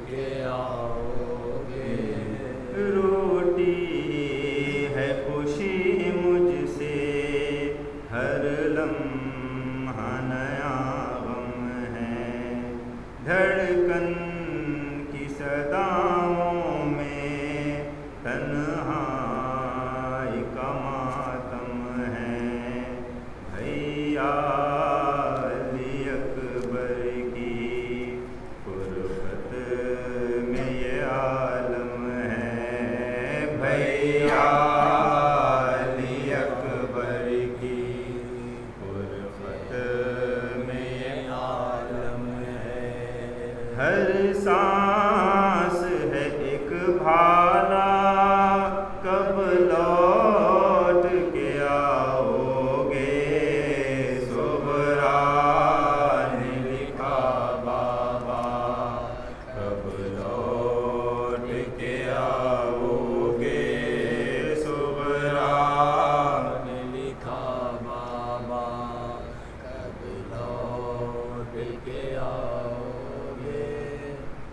کے آؤ گے۔ روٹی ہے خوشی مجھ سے، ہر لمحہ نیا غم ہے، دھڑکن کی صداؤں میں تنہائی کا ماتم ہے، بھیا علی اکبر کی فرقت میں یہ عالم ہے، بھیا علی اکبر کی فرقت میں یہ عالم ہے۔ ہر سانس ہے ایک بھالا، کب لوٹ کے آؤ گے، صبرا نے لکھا بابا، کب لوٹ کے آؤ گے، صبرا نے لکھا بابا، کب لوٹ کے آؤ گے۔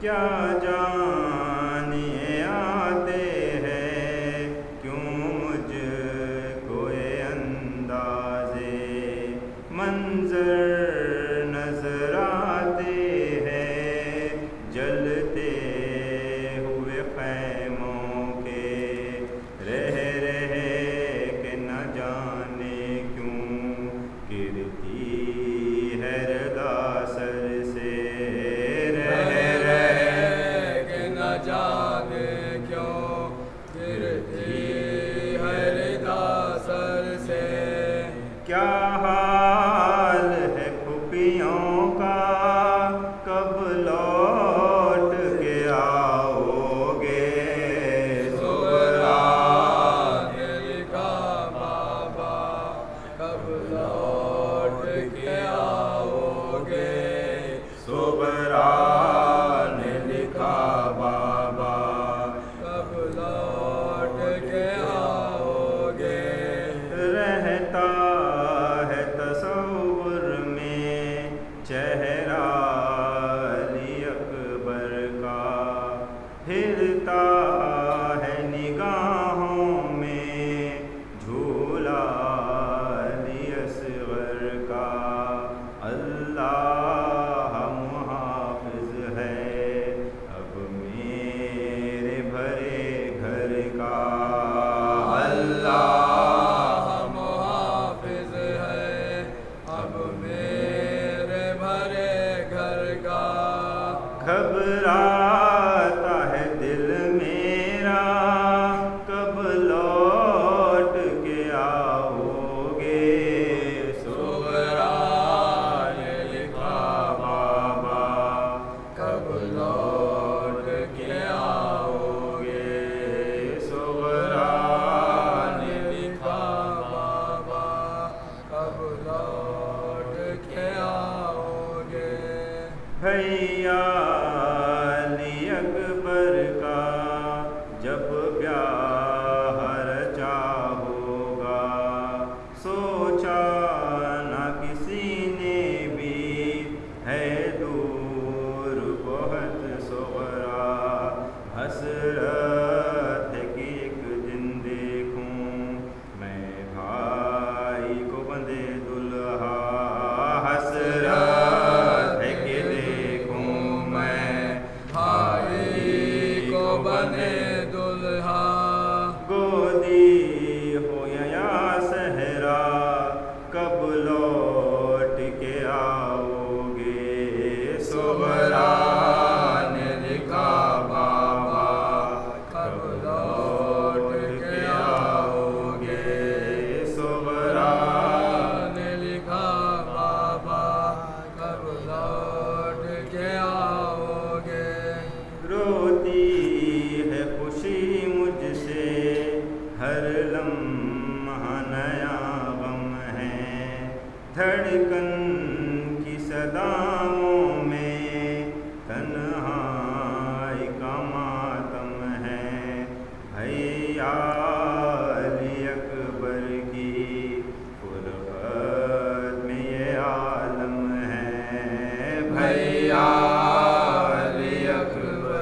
کیا جانے آتے ہیں کیوں مجھ کو یہ اندازے منظر نظر آتے ہیں، جلتے ہوئے خیموں کے رہ کہ نہ جانے کیوں گرتی ہے ردا سر سے، کہ نہ جانے کیوں گرتی ہے ردا سر سے۔ کیا حال ہے پھوپھیوں کا، کب لوٹ کے آؤ گے، صبرا نے لکھا بابا، کب لوٹ کے آؤ گے، صبرا نے لکھا بابا، کب لوٹ کے آؤ گے۔ رہتا ہے تصور میں چہرہ علی اکبر کا، پھرتا ہے نگاہوں میں جھولا علی اصغر کا، اللہ محافظ ہے اب میرے بھرے گھر کا، اللہ محافظ ہے اب میرے بھرے گھر کا۔ گھبراتا ہے دل میرا، کب لوٹ کے آؤ گے، صبرا نے لکھا بابا، کب لوٹ کے آؤ گے، صبرا نے لکھا بابا، کب لوٹ کے آؤ گے۔ بھیا علی اکبر کا جب بیاہ رچا ہوگا، سوچا نہ کسی نے بھی ہے دور بہت صغرا، حسرت ہے کہ ایک دن دیکھوں میں بھائی کو بندے دلہا، حسرت ہے کہ دیکھوں میں بھائی کو بنے دلہا، گودی ہو یا صحرا، کب لوٹ کے آؤ گے، صبرا نے لکھا بابا، کب لوٹ کے آؤ گے، صبرا نے لکھا بابا، کب لوٹ کے آؤ گے۔ روتی ہے خوشی مجھ سے، ہر لمحہ نیا غم ہے، دھڑکن کی صداؤں میں تنہائی کا ماتم ہے، بھیا علی اکبر کی فرقت میں یہ عالم ہے، بھیا علی اکبر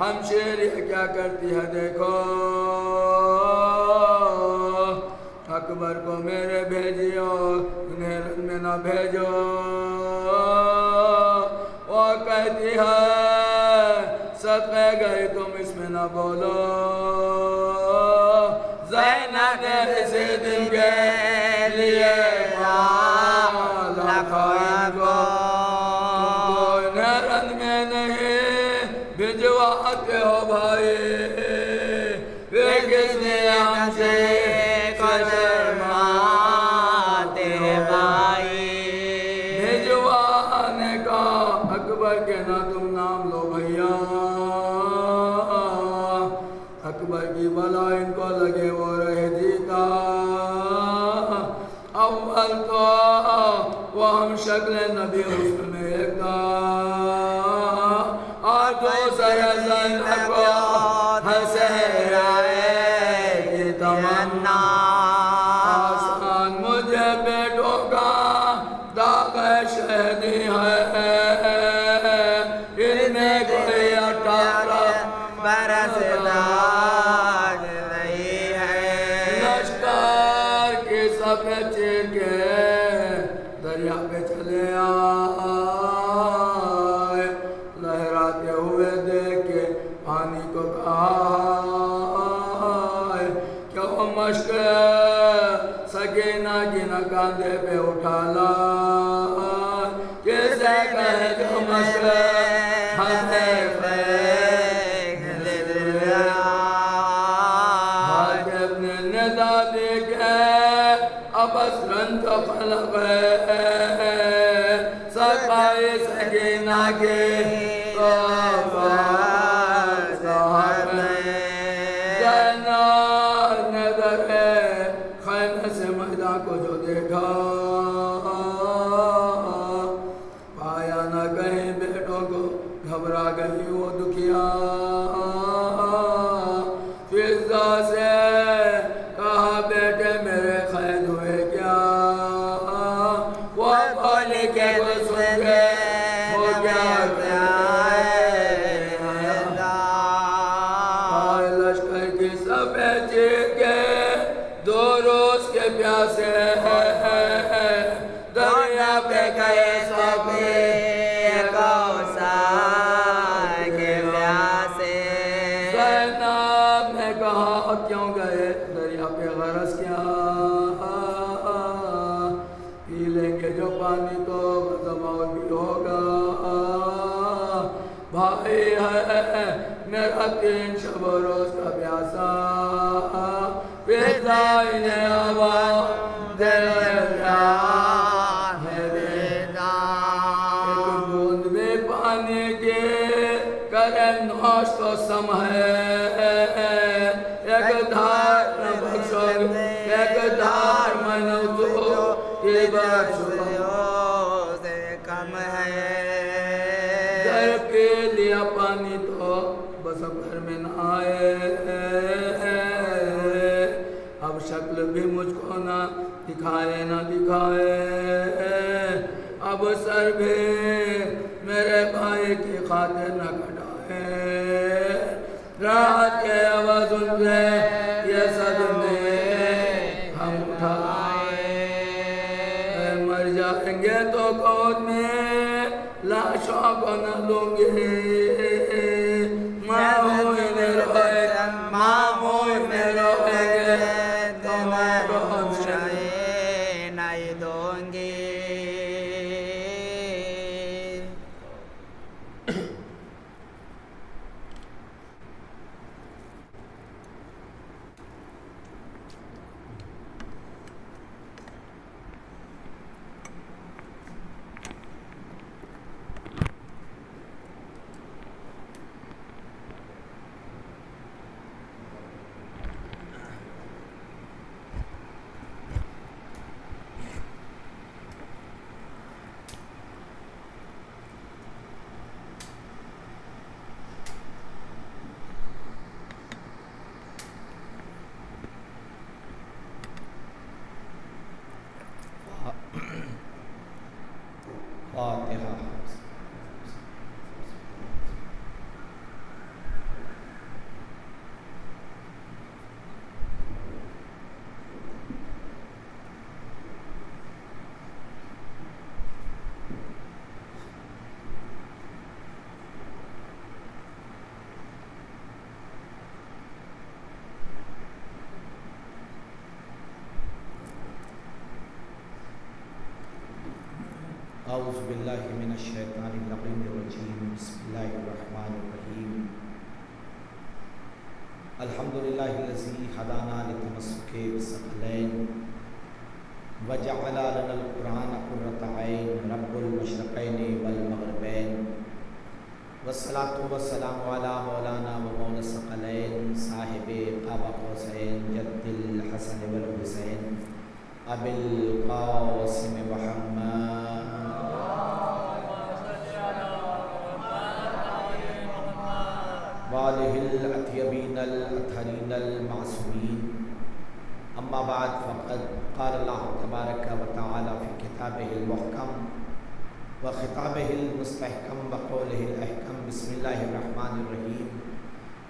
ہمشیر یہ کیا کرتی ہے دیکھو اکبر کو میرے بھیجیو انہیں رن میں نہ بھیجو وہ کہتی ہے صدقے گئے تم اس میں نہ بولو زینب نے اسی دن کے لیے مالا خائن کو تم کو انہیں رن میں نہیں بھجواتے ہو بھائی پھر کس نے ہم سے بھجوانے کا اکبر کے نہ تم نام لو بھیا اکبر کی بلا ان کو لگے وہ رہے جیتا اول تو وہ ہم شکل نبی حسن میں ایک تھا اور دوسرے زینب کو حسرائے کی تمنا آسان مجھے بیٹوں کا داغ شہدی ہے ان میں کوئی اٹھارہ برس داغ نہیں ہے لشکر کی سفید چیر کے دریا پہ چلے آئے لہراتے ہوئے دیکھ کے پانی کو کہا کہ وہ مشک سکینہ کی نہ کاندھے پہ اٹھا لا کسے کہے جو مشک ہمیں پھینک دیا حاجب نے ندا دے کے اب اسرن تو خلق ہے سقائی سکینہ کے کو جو دیکھا پایا نہ کہیں بیٹوں کو گھبرا گئی وہ دکھیا فضا سے کہا بیٹے میرے قید ہوئے کیا وہ بولے کہ وہ سن گئے ہو گیا لشکر کی سفید چیر کے 2 روز کے پیاسے دریا پہ گئے سب کوثر کے پیاسے زینب نے کہا کیوں گئے دریا پہ غرض کیا پی لیں گے جو پانی تو زماؤ بھی ہوگا بھائی ہے میرا 3 شب و روز کا پیاسا فضا انہیں آواز دے ایک بوند میں پانی کے کرے نوش تو سم ہے ایک دھار نہ بخشو ایک دھار منو تو یہ بخشو سے کم ہے در کے لیا پانی تو بس اب گھر میں نہ آئے اب شکل بھی مجھ کو نہ دکھائے نہ دکھائے اب سر بھی میرے بھائی کی خاطر نہ کٹائے رات کے آواز ان سے یہ صدمے ہم اٹھائے مر جائیں گے تو گود میں لاشوں کو نہ لوں گے ماں ہوئی میں روئے ماں ہوئی میں روئے گے تو میں روم شاہی نہیں دوں گی اعوذ باللہ من الشیطان الرجیم بسم اللہ الرحمن الرحیم الحمدللہ الذی ہدانا للتمسک بالثقلین وجعل لنا القرآن قرۃ عین رب المشرقین والمغربین والصلاۃ والسلام علی مولانا و مولا الثقلین صاحب قاب قوسین جد الحسن والحسین ابی القاسم محمد وآلہ الأطیبین الأطہرین المعصومین اما بعد فقد قال اللہ تبارک و تعالی فی کتابہ المحکم وخطابہ المستحکم وقولہ الاحکم بسم اللہ الرحمن الرحیم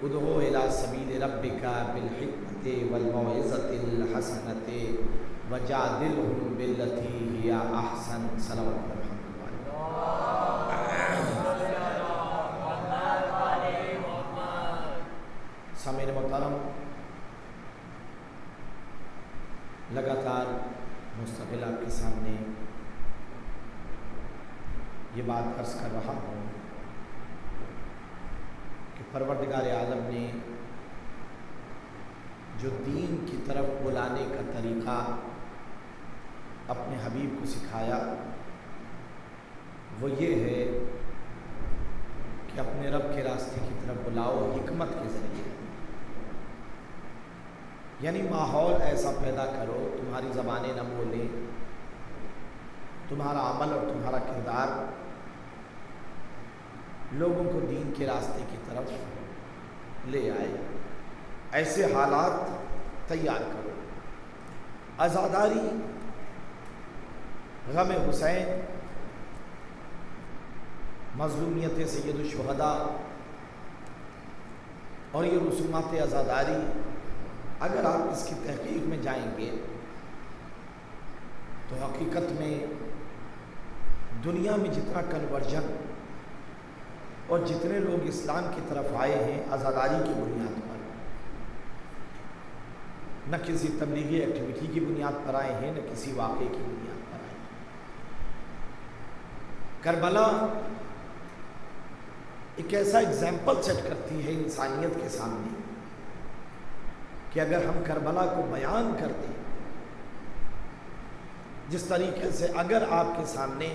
ادعو الی سبیل ربک بالحکمۃ والموعظۃ الحسنۃ وجادلہم باللتی ہی احسن صلوات سامعین محترم، لگاتار مستقل آپ کے سامنے یہ بات عرض کر رہا ہوں کہ پروردگار عالم نے جو دین کی طرف بلانے کا طریقہ اپنے حبیب کو سکھایا وہ یہ ہے کہ اپنے رب کے راستے کی طرف بلاؤ حکمت کے ذریعے، یعنی ماحول ایسا پیدا کرو تمہاری زبانیں نہ بولیں، تمہارا عمل اور تمہارا کردار لوگوں کو دین کے راستے کی طرف لے آئے، ایسے حالات تیار کرو۔ عزاداری، غم حسین، مظلومیت سید الشہداء اور یہ رسومات عزاداری، اگر آپ اس کی تحقیق میں جائیں گے تو حقیقت میں دنیا میں جتنا کنورژن اور جتنے لوگ اسلام کی طرف آئے ہیں عزاداری کی بنیاد پر، نہ کسی تبلیغی ایکٹیویٹی کی بنیاد پر آئے ہیں، نہ کسی واقعے کی بنیاد پر آئے ہیں۔ کربلا ایک ایسا ایگزامپل سیٹ کرتی ہے انسانیت کے سامنے کہ اگر ہم کربلا کو بیان کر دیں، جس طریقے سے اگر آپ کے سامنے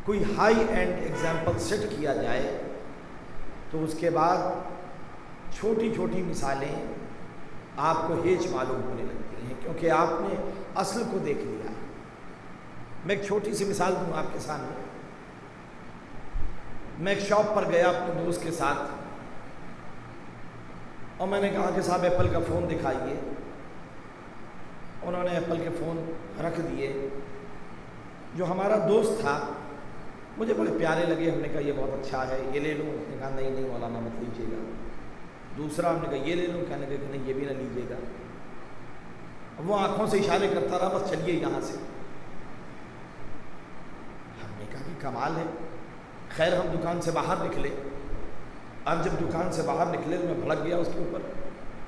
کوئی ہائی اینڈ ایگزامپل سیٹ کیا جائے تو اس کے بعد چھوٹی چھوٹی مثالیں آپ کو ہیچ معلوم ہونے لگتی ہیں، کیونکہ آپ نے اصل کو دیکھ لیا ہے۔ میں ایک چھوٹی سی مثال دوں آپ کے سامنے۔ میں ایک شاپ پر گیا اپنے دوست کے ساتھ اور میں نے کہا کہ صاحب ایپل کا فون دکھائیے۔ انہوں نے ایپل کے فون رکھ دیے۔ جو ہمارا دوست تھا مجھے بڑے پیارے لگے، ہم نے کہا یہ بہت اچھا ہے، یہ لے لوں؟ اس نے کہا نہیں نہیں مولانا مت لیجیے گا۔ دوسرا ہم نے کہا یہ لے لوں؟ کہنے لگا کہ نہیں یہ بھی نہ لیجیے گا۔ وہ آنکھوں سے اشارے کرتا رہا بس چلیے یہاں سے۔ ہم نے کہا کہ کمال ہے۔ خیر ہم دکان سے باہر نکلے۔ اب جب دکان سے باہر نکلے تو میں بھڑک گیا اس کے اوپر،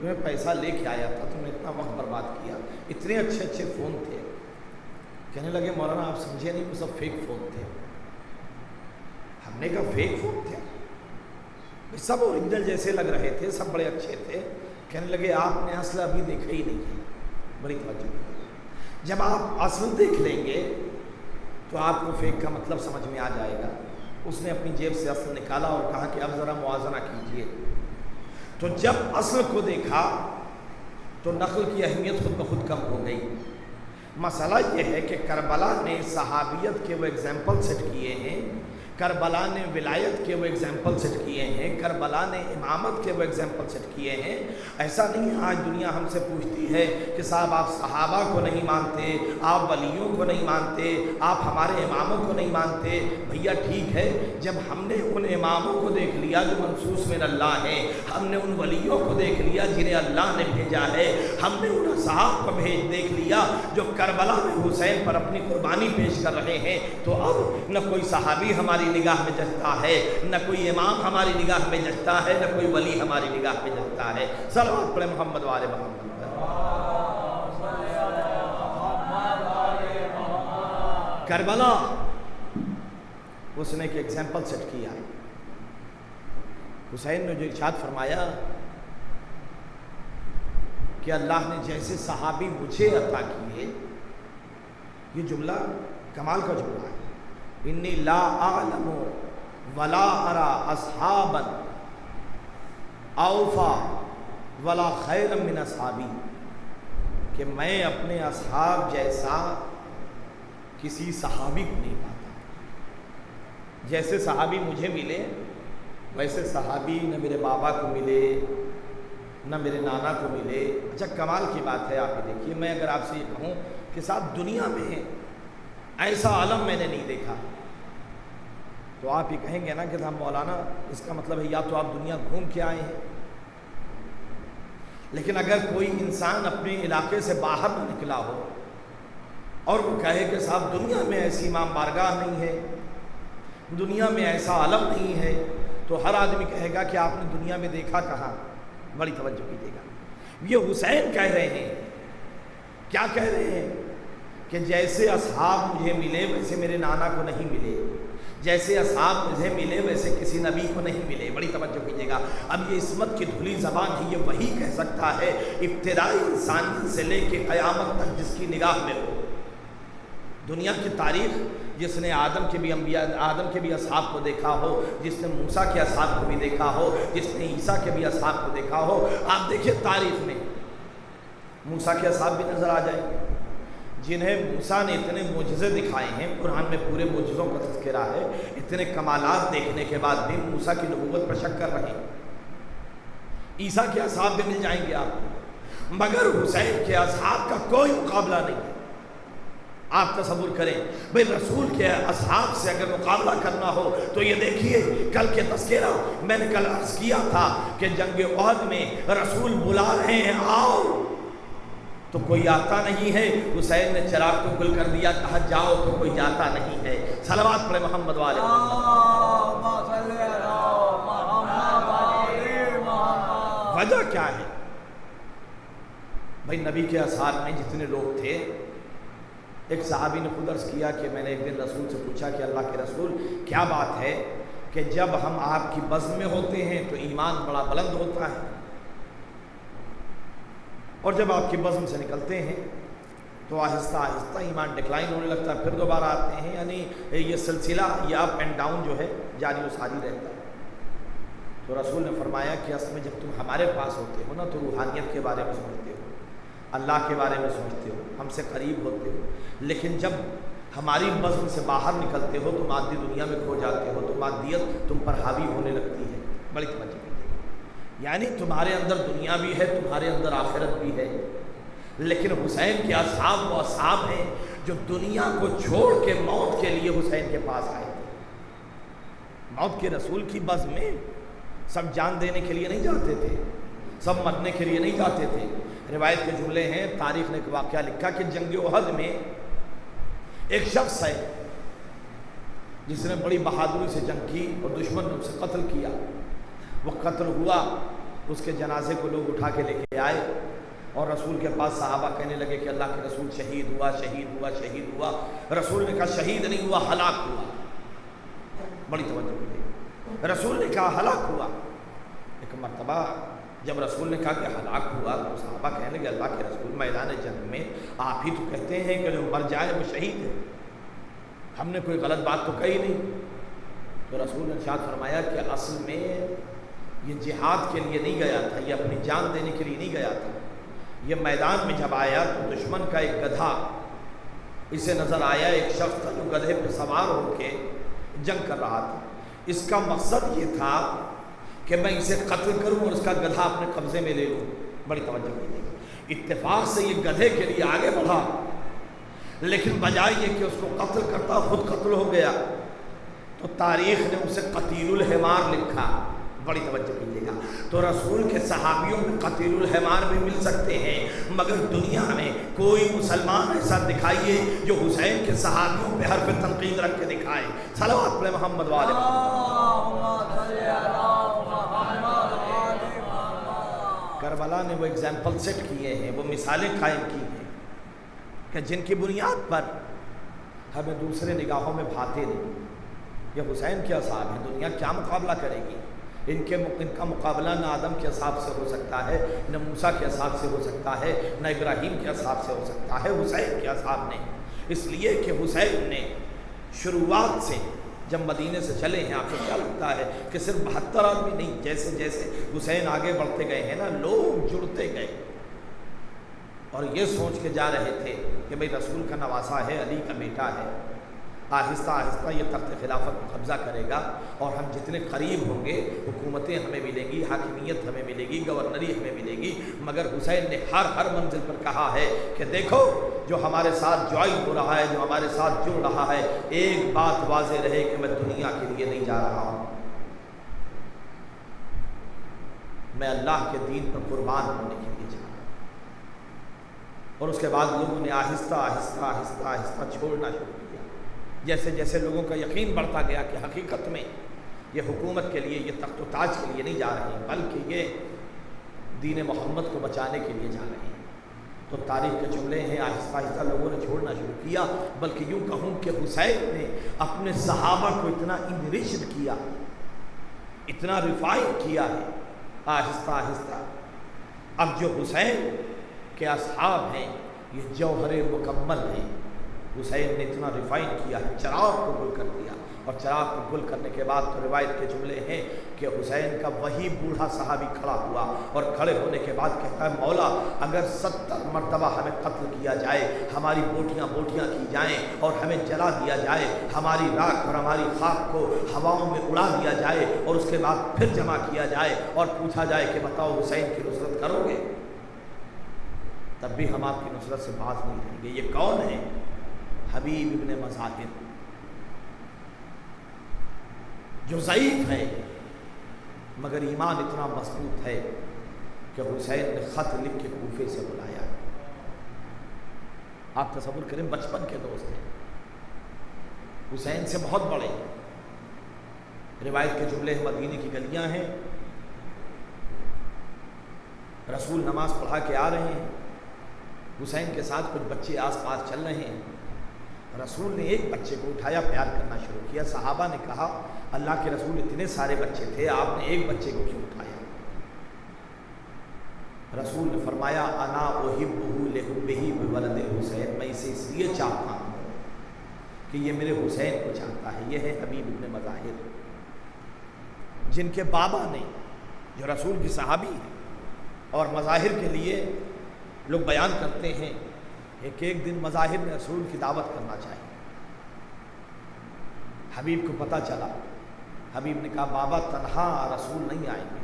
میں پیسہ لے کے آیا تھا، تم نے اتنا وقت برباد کیا، اتنے اچھے اچھے فون تھے۔ کہنے لگے مولانا آپ سمجھے نہیں، وہ سب فیک فون تھے۔ ہم نے کہا فیک فون تھے؟ سب اوریجنل جیسے لگ رہے تھے، سب بڑے اچھے تھے۔ کہنے لگے آپ نے اصل ابھی دیکھا ہی نہیں ہے۔ بڑی توجہ۔ جب آپ اصل دیکھ لیں گے تو آپ کو فیک کا مطلب سمجھ میں آ جائے گا۔ اس نے اپنی جیب سے اصل نکالا اور کہا کہ اب ذرا موازنہ کیجئے۔ تو جب اصل کو دیکھا تو نقل کی اہمیت خود بخود کم ہو گئی۔ مسئلہ یہ ہے کہ کربلا نے صحابیت کے وہ ایگزامپل سیٹ کیے ہیں، کربلا نے ولایت کے وہ ایگزامپل سیٹ کیے ہیں، کربلا نے امامت کے وہ ایگزامپل سیٹ کیے ہیں۔ ایسا نہیں ہے آج دنیا ہم سے پوچھتی ہے کہ صاحب آپ صحابہ کو نہیں مانتے، آپ ولیوں کو نہیں مانتے، آپ ہمارے اماموں کو نہیں مانتے۔ بھیا ٹھیک ہے، جب ہم نے ان اماموں کو دیکھ لیا جو منصوص من اللہ ہیں، ہم نے ان ولیوں کو دیکھ لیا جنہیں اللہ نے بھیجا ہے، ہم نے ان اصحاب کو دیکھ لیا جو کربلا میں حسین پر اپنی قربانی پیش کر رہے ہیں، تو اب نہ کوئی صحابی ہماری نگاہ میں جچتا ہے، نہ کوئی امام ہماری نگاہ میں جچتا ہے، نہ کوئی ولی ہماری نگاہ میں جچتا ہے۔ صلوات پڑھیں محمد و آل محمد۔ کربلا اس نے ایک ایگزامپل سیٹ کیا ہے. حسین نے جو ارشاد فرمایا کہ اللہ نے جیسے صحابی مجھے عطا کیے، یہ جملہ کمال کا جملہ ہے. انی لا اعلم ولا ارى اصحابا اوفا ولا خیر من اصحابی، کہ میں اپنے اصحاب جیسا کسی صحابی کو نہیں پاتا. جیسے صحابی مجھے ملے ویسے صحابی نہ میرے بابا کو ملے نہ میرے نانا کو ملے. اچھا کمال کی بات ہے، آپ یہ دیکھیے، میں اگر آپ سے یہ کہوں کہ صاحب دنیا میں ایسا عالم میں نے نہیں دیکھا، تو آپ یہ کہیں گے نا کہ ہم مولانا اس کا مطلب ہے یا تو آپ دنیا گھوم کے آئے ہیں. لیکن اگر کوئی انسان اپنے علاقے سے باہر نہ نکلا ہو اور وہ کہے کہ صاحب دنیا میں ایسی امام بارگاہ نہیں ہے، دنیا میں ایسا عالم نہیں ہے، تو ہر آدمی کہے گا کہ آپ نے دنیا میں دیکھا کہاں. بڑی توجہ کیجیے گا. یہ حسین کہہ رہے ہیں، کیا کہہ رہے ہیں کہ جیسے اصحاب مجھے ملے ویسے میرے نانا کو نہیں ملے، جیسے اصحاب مجھے ملے ویسے کسی نبی کو نہیں ملے. بڑی توجہ کیجیے گا. اب یہ عصمت کی دھلی زبان ہے، یہ وہی کہہ سکتا ہے ابتدائی انسانیت سے لے کے قیامت تک جس کی نگاہ میں ہو. دنیا کی تاریخ جس نے آدم کے بھی انبیاء، آدم کے بھی اصحاب کو دیکھا ہو، جس نے موسیٰ کے اصحاب کو بھی دیکھا ہو، جس نے عیسیٰ کے بھی اصحاب کو دیکھا ہو. آپ دیکھیے تاریخ میں موسیٰ کے اصحاب بھی نظر آ جائیں جنہیں موسیٰ نے اتنے معجزے دکھائے ہیں. قرآن میں پورے معجزوں کا تذکرہ ہے. اتنے کمالات دیکھنے کے بعد بھی موسیٰ کی نبوت پر شک کر رہے ہیں. عیسیٰ کے اصحاب بھی مل جائیں گے آپ کو، مگر حسین کے اصحاب کا کوئی مقابلہ نہیں ہے. آپ تصور کریں بھئی رسول کے اصحاب سے اگر مقابلہ کرنا ہو تو یہ دیکھیے کل کے تذکرہ میں نے کل عرض کیا تھا کہ جنگ احد میں رسول بلا رہے ہیں آؤ، تو کوئی آتا نہیں ہے. حسین نے چراغ کو گل کر دیا، کہا جاؤ، تو کوئی جاتا نہیں ہے. صلوات پڑھے محمد والے. وجہ کیا ہے بھئی؟ نبی کے اصحاب میں جتنے لوگ تھے، ایک صحابی نے خود عرض کیا کہ میں نے ایک دن رسول سے پوچھا کہ اللہ کے رسول کیا بات ہے کہ جب ہم آپ کی بزم میں ہوتے ہیں تو ایمان بڑا بلند ہوتا ہے، اور جب آپ کی بزم سے نکلتے ہیں تو آہستہ آہستہ ایمان ڈکلائن ہونے لگتا ہے، پھر دوبارہ آتے ہیں. یعنی یہ سلسلہ یہ اپ اینڈ ڈاؤن جو ہے جاری و ساری رہتا ہے. تو رسول نے فرمایا کہ اصل میں جب تم ہمارے پاس ہوتے ہو نا تو روحانیت کے بارے میں سوچتے ہو، اللہ کے بارے میں سوچتے ہو، ہم سے قریب ہوتے ہو. لیکن جب ہماری بزم سے باہر نکلتے ہو تو مادی دنیا میں کھو جاتے ہو، تو مادیت تم پر حاوی ہونے لگتی ہے. بڑی توجہ کیجیے، یعنی تمہارے اندر دنیا بھی ہے، تمہارے اندر آخرت بھی ہے. لیکن حسین کے اصحاب وہ اصحاب ہیں جو دنیا کو چھوڑ کے موت کے لیے حسین کے پاس آئے تھے. موت کے رسول کی بزم میں سب جان دینے کے لیے نہیں جاتے تھے، سب مرنے کے لیے نہیں جاتے تھے. روایت کے جملے ہیں، تاریخ نے ایک واقعہ لکھا کہ جنگ احد میں ایک شخص ہے جس نے بڑی بہادری سے جنگ کی اور دشمن نے اسے قتل کیا. وہ قتل ہوا، اس کے جنازے کو لوگ اٹھا کے لے کے آئے اور رسول کے پاس صحابہ کہنے لگے کہ اللہ کے رسول شہید ہوا، شہید ہوا، شہید ہوا. رسول نے کہا شہید نہیں ہوا، ہلاک ہوا. بڑی توجہ کیجیے، رسول نے کہا ہلاک ہوا. ایک مرتبہ جب رسول نے کہا کہ ہلاک ہوا تو صحابہ کہنے لگے اللہ کے رسول میدان جنگ میں آپ ہی تو کہتے ہیں کہ جو مر جائے وہ شہید ہے، ہم نے کوئی غلط بات تو کہی نہیں. تو رسول نے ارشاد فرمایا کہ اصل میں یہ جہاد کے لیے نہیں گیا تھا، یہ اپنی جان دینے کے لیے نہیں گیا تھا. یہ میدان میں جب آیا تو دشمن کا ایک گدھا اسے نظر آیا، ایک شخص تھا جو گدھے پہ سوار ہو کے جنگ کر رہا تھا. اس کا مقصد یہ تھا کہ میں اسے قتل کروں اور اس کا گدھا اپنے قبضے میں لے لوں. بڑی توجہ کیجیے، اتفاق سے یہ گدھے کے لیے آگے بڑھا، لیکن بجائے یہ کہ اس کو قتل کرتا خود قتل ہو گیا. تو تاریخ نے اسے قتیل الحمار لکھا. بڑی توجہ کیجیے گا. تو رسول کے صحابیوں میں قتیل الحمار بھی مل سکتے ہیں، مگر دنیا میں کوئی مسلمان ایسا دکھائیے جو حسین کے صحابیوں پہ حرف تنقید رکھ کے دکھائے. صلوات پڑھے محمد والے. کربلا نے وہ ایگزامپل سیٹ کیے ہیں، وہ مثالیں قائم کی ہیں کہ جن کی بنیاد پر ہمیں دوسرے نگاہوں میں بھاتے نہیں۔ یہ حسین کے اصحاب ہیں، دنیا کیا مقابلہ کرے گی؟ ان کا مقابلہ نہ آدم کے اصحاب سے ہو سکتا ہے، نہ موسیٰ کے اصحاب سے ہو سکتا ہے، نہ ابراہیم کے اصحاب سے ہو سکتا ہے، حسین کے اصحاب نے۔ اس لیے کہ حسین نے شروعات سے جب مدینے سے چلے ہیں، آپ کو کیا لگتا ہے کہ صرف 72 آدمی نہیں، جیسے جیسے حسین آگے بڑھتے گئے ہیں نا، لوگ جڑتے گئے اور یہ سوچ کے جا رہے تھے کہ بھئی رسول کا نواسا ہے، علی کا بیٹا ہے، آہستہ آہستہ یہ تخت خلافت کو قبضہ کرے گا اور ہم جتنے قریب ہوں گے حکومتیں ہمیں ملیں گی، حاکمیت ہمیں ملے گی، گورنری ہمیں ملے گی۔ مگر حسین نے ہر منزل پر کہا ہے کہ دیکھو جو ہمارے ساتھ جوائن ہو رہا ہے، جو ہمارے ساتھ جڑ رہا ہے، ایک بات واضح رہے کہ میں دنیا کے لیے نہیں جا رہا ہوں، میں اللہ کے دین پر قربان ہونے کے لیے جا رہا ہوں۔ اور اس کے بعد لوگوں نے آہستہ آہستہ آہستہ آہستہ چھوڑنا شروع کیا۔ جیسے جیسے لوگوں کا یقین بڑھتا گیا کہ حقیقت میں یہ حکومت کے لیے، یہ تخت و تاج کے لیے نہیں جا رہے ہیں، بلکہ یہ دین محمد کو بچانے کے لیے جا رہے ہیں، تو تاریخ کے جملے ہیں آہستہ آہستہ لوگوں نے چھوڑنا شروع کیا۔ بلکہ یوں کہوں کہ حسین نے اپنے صحابہ کو اتنا انرچڈ کیا، اتنا ریفائن کیا ہے آہستہ آہستہ۔ اب جو حسین کے اصحاب ہیں یہ جوہر مکمل ہیں۔ حسین نے اتنا ریفائن کیا ہے، چراغ کو گل کر دیا، اور چراغ کو گل کرنے کے بعد تو روایت کے جملے ہیں کہ حسین کا وہی بوڑھا صحابی کھڑا ہوا اور کھڑے ہونے کے بعد کہتا ہے مولا اگر 70 مرتبہ ہمیں قتل کیا جائے، ہماری بوٹیاں کی جائیں اور ہمیں جلا دیا جائے، ہماری راکھ اور ہماری خاک کو ہواؤں میں اڑا دیا جائے اور اس کے بعد پھر جمع کیا جائے اور پوچھا جائے کہ بتاؤ حسین کی نصرت کرو گے، تب بھی ہم آپ کی نصرت سے باز نہیں رہیں گے۔ یہ کون ہے؟ حبیب ابن مظاہر، جو ضعیف ہے مگر ایمان اتنا مضبوط ہے کہ حسین نے خط لکھ کے کوفے سے بلایا۔ آپ تصور کریں، بچپن کے دوست ہیں، حسین سے بہت بڑے ہیں۔ روایت کے جملے مدینے کی گلیاں ہیں، رسول نماز پڑھا کے آ رہے ہیں، حسین کے ساتھ کچھ بچے آس پاس چل رہے ہیں۔ رسول نے ایک بچے کو اٹھایا، پیار کرنا شروع کیا۔ صحابہ نے کہا اللہ کے رسول اتنے سارے بچے تھے، آپ نے ایک بچے کو کیوں اٹھایا؟ رسول نے فرمایا انا احبہ لحبہ بولد حسین، میں اسے اس لیے چاہتا ہوں کہ یہ میرے حسین کو چاہتا ہے۔ یہ ہے حبیب ابن مظاہر، جن کے بابا نے، جو رسول کی صحابی ہیں، اور مظاہر کے لیے لوگ بیان کرتے ہیں ایک دن مظاہر نے رسول کی دعوت کرنا چاہی، حبیب کو پتہ چلا، حبیب نے کہا بابا تنہا رسول نہیں آئیں گے،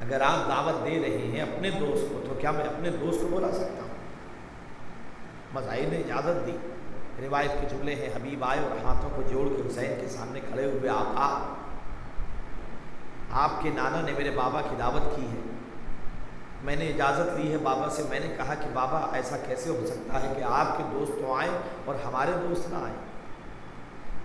اگر آپ دعوت دے رہے ہیں اپنے دوست کو تو کیا میں اپنے دوست کو بلا سکتا ہوں؟ مظاہر نے اجازت دی۔ روایت کے جملے ہیں حبیب آئے اور ہاتھوں کو جوڑ کے حسین کے سامنے کھڑے ہوئے، آقا آپ کے نانا نے میرے بابا کی دعوت کی ہے، میں نے اجازت لی ہے بابا سے، میں نے کہا کہ بابا ایسا کیسے ہو سکتا ہے کہ آپ کے دوست تو آئیں اور ہمارے دوست نہ آئیں،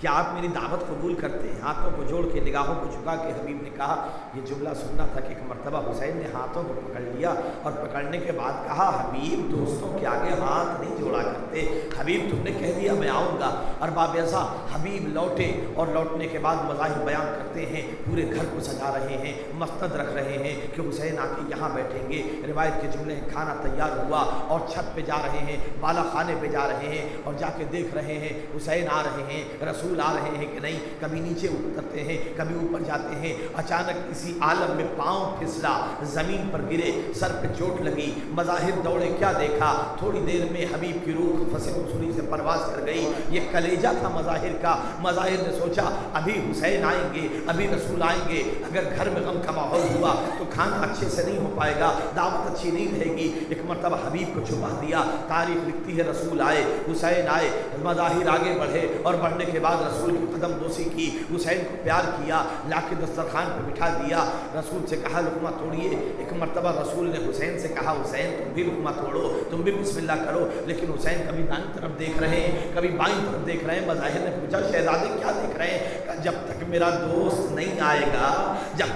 کیا آپ میری دعوت قبول کرتے ہیں؟ ہاتھوں کو جوڑ کے نگاہوں کو جھکا کے حبیب نے کہا، یہ جملہ سننا تھا کہ ایک مرتبہ حسین نے ہاتھوں کو پکڑ لیا اور پکڑنے کے بعد کہا حبیب دوستوں کے آگے ہاتھ نہیں جوڑا کرتے، حبیب تم نے کہہ دیا میں آؤں گا۔ اور باب ایسا حبیب لوٹے اور لوٹنے کے بعد مظاہر بیان کرتے ہیں پورے گھر کو سجا رہے ہیں، مسند رکھ رہے ہیں کہ حسین آ کے یہاں بیٹھیں گے۔ روایت کے جملے ہیں کھانا تیار ہوا اور چھت پہ جا رہے ہیں، بالا خانے پہ جا رہے ہیں اور جا کے دیکھ رہے ہیں حسین آ رہے ہیں، رسول آ رہے ہیں کہ نہیں، کبھی نیچے اترتے ہیں کبھی اوپر جاتے ہیں۔ اچانک اسی عالم میں پاؤں پھسلا، زمین پر گرے، سر پہ چوٹ لگی، مظاہر دوڑے، کیا دیکھا؟ تھوڑی دیر میں حبیب کی روح فصل وصولی سے پرواز کر گئی۔ یہ کلیجہ تھا مظاہر کا۔ مظاہر نے سوچا ابھی حسین آئیں گے، ابھی رسول آئیں گے، اگر گھر میں غم کا ماحول ہوا تو کھانا اچھے سے نہیں ہو پائے گا، دعوت اچھی نہیں رہے گی۔ ایک مرتبہ حبیب کو چھپا دیا۔ تاریخ لکھتی ہے رسول آئے، حسین آئے، مظاہر آگے بڑھے اور بڑھنے کے بعد رسول کی قدم بوسی کی، حسین کو پیار کیا، لا کے دسترخوان پہ بٹھا دیا، رسول سے کہا لقمہ توڑیے۔ ایک مرتبہ رسول نے حسین سے کہا حسین تم بھی لقمہ توڑو، تم بھی بسم اللہ کرو، لیکن حسین کبھی دائیں طرف دیکھ رہے ہیں کبھی بائیں طرف دیکھ رہے ہیں۔ مظاہر نے پوچھا شہزادے کیا دیکھ رہے ہیں؟ کہا جب تک میرا دوست نہیں آئے گا، جب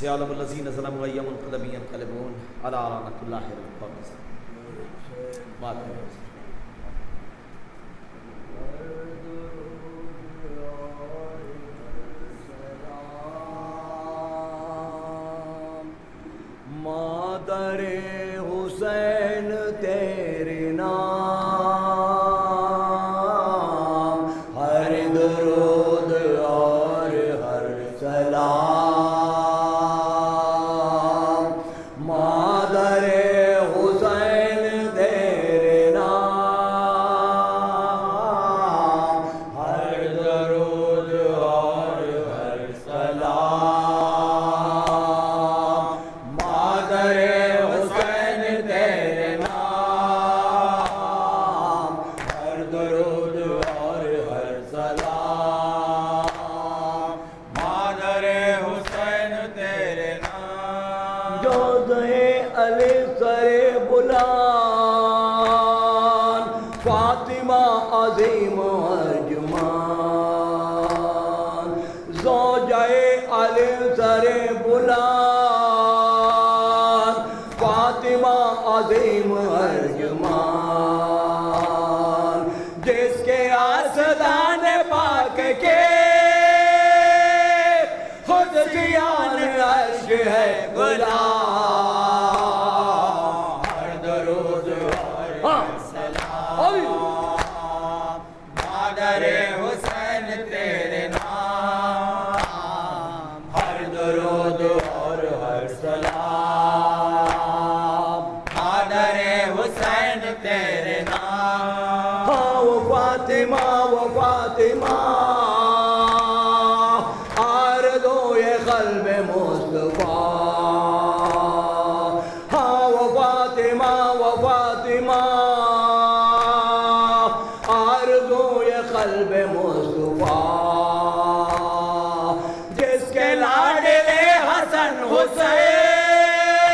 سيعلم الذين ظلموا أي منقلب ينقلبون على لعنة الله القوم الظالمين. مادر حسین تیرے نام ہر درود اور ہر سلام. مادر حسین تیرے نام ہر درود اور ہر سلام. مادر حسین تیرے نام ہر درود اور ہر سلام. مادر حسین تیرے نام جو دہے علی سر بلان فاطمہ عظیم ارجمان. زوجہ علی سر بلان فاطمہ عظیم ارجمان. جس کے آسدان پاک کے خود زیان عشق ہے غلام. ہر درود اور سلام. مادر حسین تیرے نام ہر درود اور ہر سلام. مادر حسین تیرے نام ہاں وہ فاطمہ آرزو یہ قلب مصطفیٰ. ہاں وہ فاطمہ آرزو یہ قلب مصطفیٰ. جس کے لاڈلے حسن حسین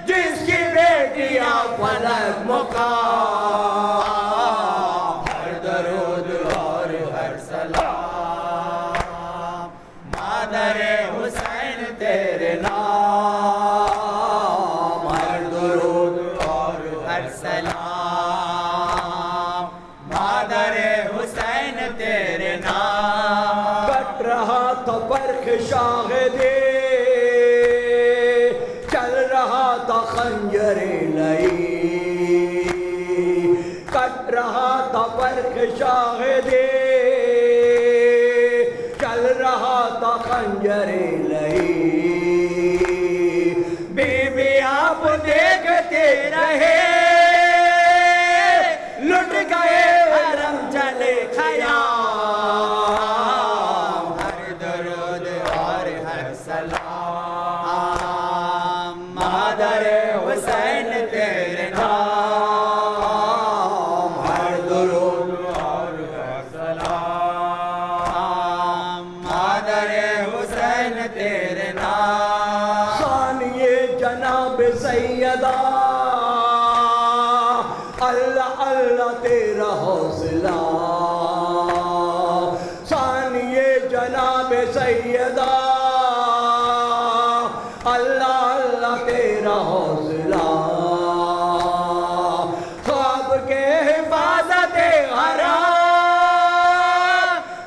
جس کی بیٹیاں فلک مقام. ہر درود اور ہر سلام. مادر حسین تیرے نام ہر درود اور ہر سلام. مادر حسین تیرے نام کٹ رہا تھا فرق شاہدے چل رہا تھا خنجر نئی. کٹ رہا تھا فرق شاہدے چل رہا تھا خنجر نئی. بی بی آپ دیکھتے رہے لٹ گئے حرم چلے خیام. ہر درود اور ہر سلام. مادر حسین تیرے نام ہر درود اور ہر سلام. مادر حسین تیرے نام ثانیے جناب سیدہ اللہ اللہ تیرا حوصلہ. ثانیے جناب سیدہ اللہ اللہ تیرا حوصلہ. خواب کے حفاظت حرام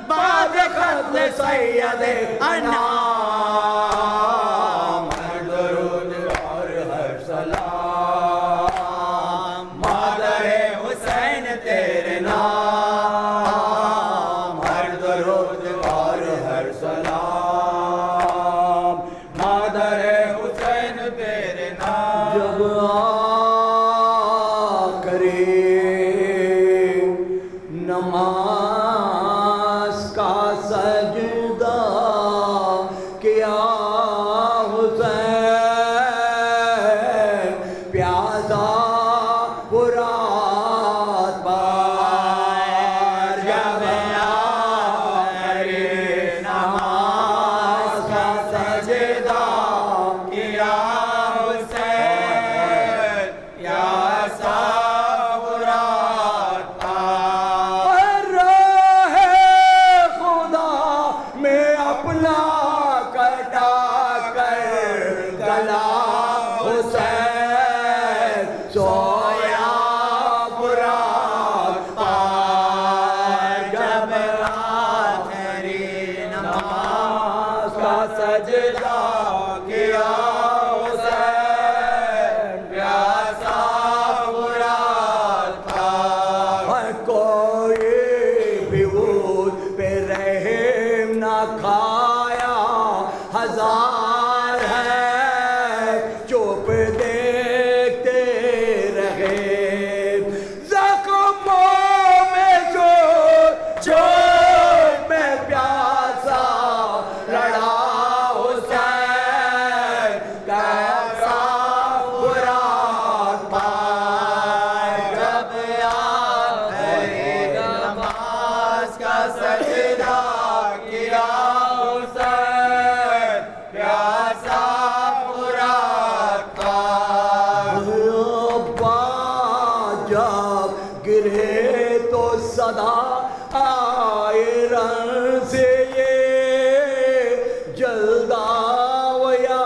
بعد قتل سید انام. ہر درود اور ہر سلام. مادر حسین تیرے نام ہر درود اور ہر سلام. مادر حسین تیرے نام جب آخری نماز کا سجدہ کیا حسین پیاسا فرات پار جب آخری نماز کا سجدہ کیا حسین چپ دیکھتے رہے زخموں میں جو میں پیاسا لڑا حسین کیسا برا پائے جب آخری نماز کا سجدہ کیا حسین پیاسا برا پائے ابا جب گرے تو صدا آئے رن سے یہ جلدا و یا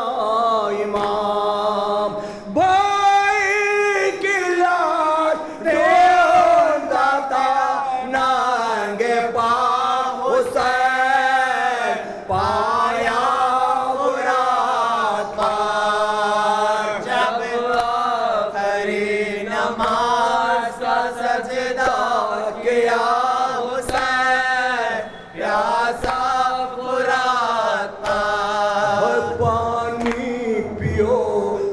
امام بھائی کی لاش ڈھونڈتا تھا ننگے پاؤں حسین پایا برا تھا جب آخری نماز کا سجدہ کیا حسین پیاسا برا تھا پانی پیو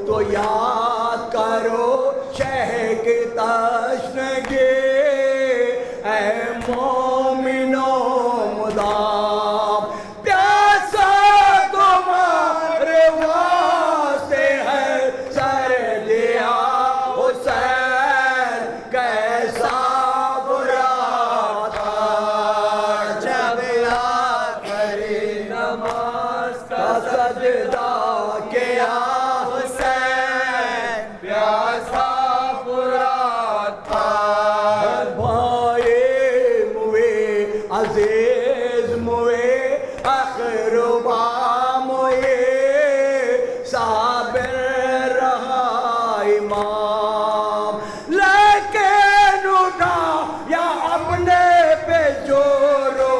تو یاد کرو شہ کی تشنگی اے مومنو مدام پیاسا تمہارے واسطے ہے سر دیا حسین کیسا برا تھا جب آخری نماز کا سجدہ کیا حسین پیاسا برا تھا بھائی موئے عزیز موئے اقربا موئے صابر رہا امام لیکن اٹھا یا اپنے پہ جورو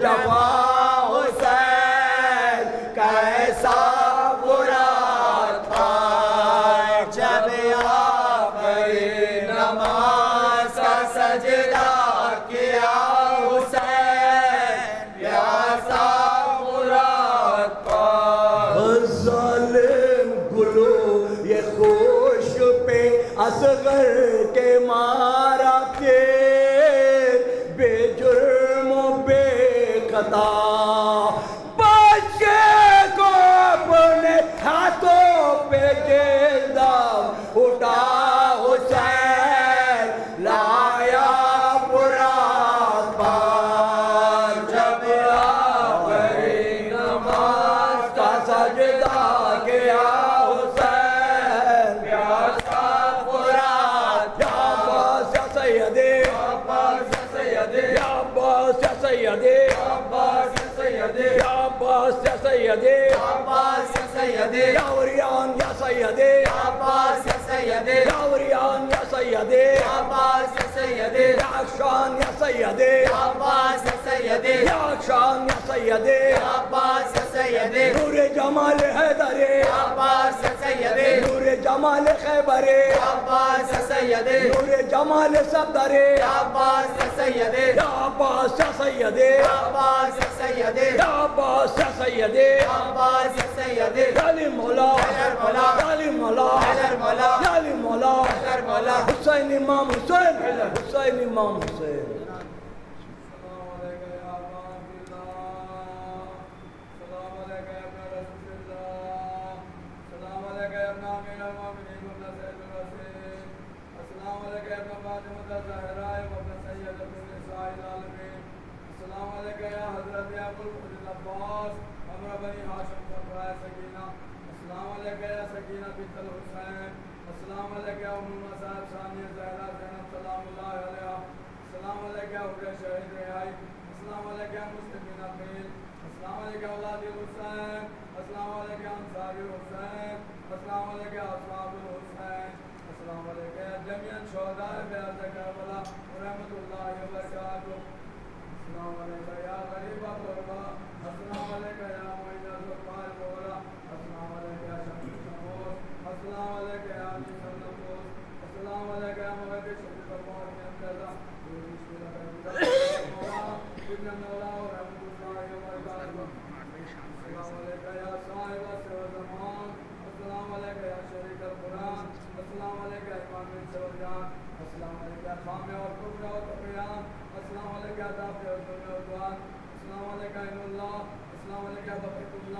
جفا حسین کیسا برا تھا جب آخری نماز کا سجدہ کیا حسین پیاسا برا تھا ظالم گلو یہ خشک پہ اصغر کے مارا کے بے جرم و بے خطا بچے کو اپنے ہاتھوں پہ جلدہ اٹھا حسین لایا برا پار جب آخری نماز کا سجدہ کیا حسین پیاسا برا یا عباس یا سیدی یا عباس یا سیدی یا عباس یا سیدی یا عباس یا سیدی یا عباس یا سیدی یا عباس یا سیدی یا عریان یا سیدی یا عباس یا سیدی یا عریان یا سیدی یا عباس یا سیدی یا عکشان یا سیدی یا عباس یا سیدی یا عکشان یا سیدی یا عباس یا سیدی نور جمال حیدری یا عباس یا سیدی نور جمال خیبری یا عباس یا سیدی نور جمال صدری یا عباس یا سیدی یا عباس یا سیدی یا عباس یا سیدی یا عباس یا سیدی یا عباس یا سیدی یا علی مولا یا علی مولا یا علی مولا حسین امام حسین حسین امام حسین السلام علیکم یا صاحب السلام علیکم یا شریک السلام علیکم یا دافع الدنیا والدعاء، السلام علیکم یا اللہ، السلام علیکم یا بقیت اللہ۔